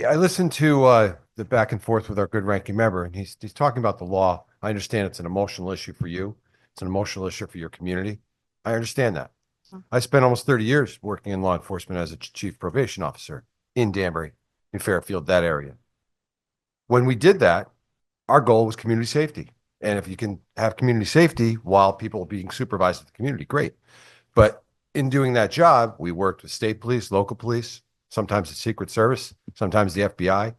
I listened to the back and forth with our good ranking member, and he's talking about the law. I understand it's an emotional issue for you. It's an emotional issue for your community. I understand that. I spent almost 30 years working in law enforcement as a chief probation officer in Danbury, in Fairfield, that area. When we did that, our goal was community safety. And if you can have community safety while people are being supervised in the community, great. But in doing that job, we worked with state police, local police, sometimes the Secret Service, sometimes the FBI.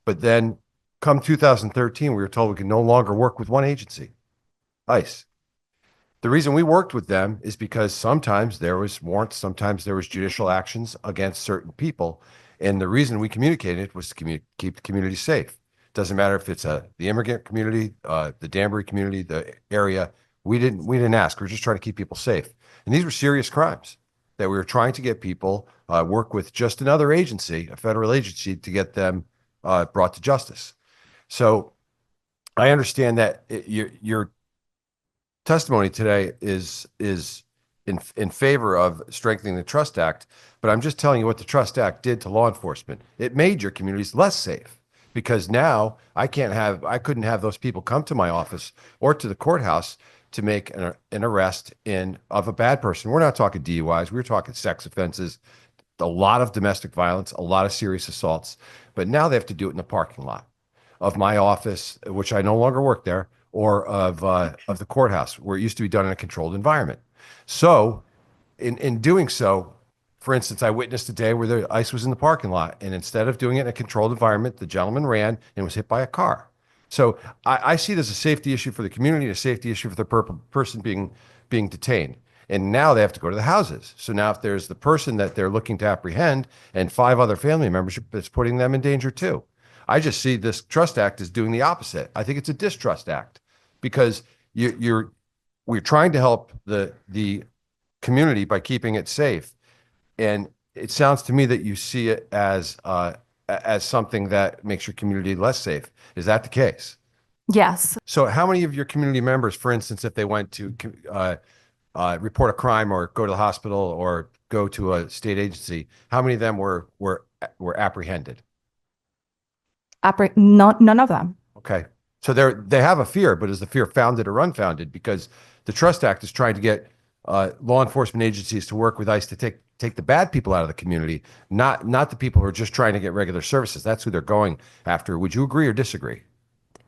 But then come 2013, we were told we could no longer work with one agency, ICE. The reason we worked with them is because sometimes there was warrants, sometimes there was judicial actions against certain people. And the reason we communicated was to keep the community safe. Doesn't matter if it's the immigrant community, the Danbury community, the area. We didn't ask. We were just trying to keep people safe. And these were serious crimes that we were trying to get people work with just another agency, a federal agency, to get them brought to justice. So I understand that your testimony today is in favor of strengthening the Trust Act, but I'm just telling you what the Trust Act did to law enforcement. It made your communities less safe because now I couldn't have those people come to my office or to the courthouse to make an arrest of a bad person. We're not talking DUIs. We're talking sex offenses, a lot of domestic violence, a lot of serious assaults. But now they have to do it in the parking lot of my office, which I no longer work there, or of the courthouse, where it used to be done in a controlled environment. So, in doing so, for instance, I witnessed a day where the ICE was in the parking lot, and instead of doing it in a controlled environment, the gentleman ran and was hit by a car. So I see it as a safety issue for the community, a safety issue for the person being detained. And now they have to go to the houses. So now if there's the person that they're looking to apprehend and 5 other family members, it's putting them in danger too. I just see this Trust Act as doing the opposite. I think it's a distrust act because we're trying to help the community by keeping it safe. And it sounds to me that you see it as something that makes your community less safe. Is that the case? Yes. So how many of your community members, for instance, if they went to report a crime or go to the hospital or go to a state agency, how many of them were apprehended? None of them. Okay. So they have a fear, but is the fear founded or unfounded? Because the Trust Act is trying to get law enforcement agencies to work with ICE to take the bad people out of the community, not the people who are just trying to get regular services. That's who they're going after. Would you agree or disagree?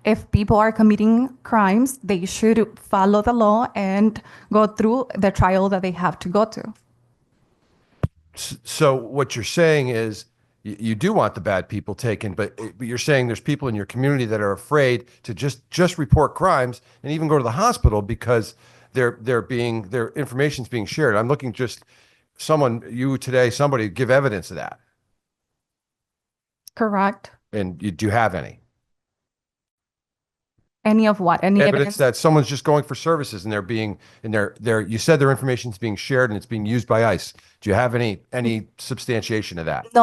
If people are committing crimes, they should follow the law and go through the trial that they have to go to. So what you're saying is you do want the bad people taken, but you're saying there's people in your community that are afraid to just report crimes and even go to the hospital because their information's being shared. I'm looking just somebody give evidence of that. Correct. And do you have any? Any of what? Any Evidence that someone's just going for services and you said their information is being shared and it's being used by ICE. Do you have any substantiation of that? No.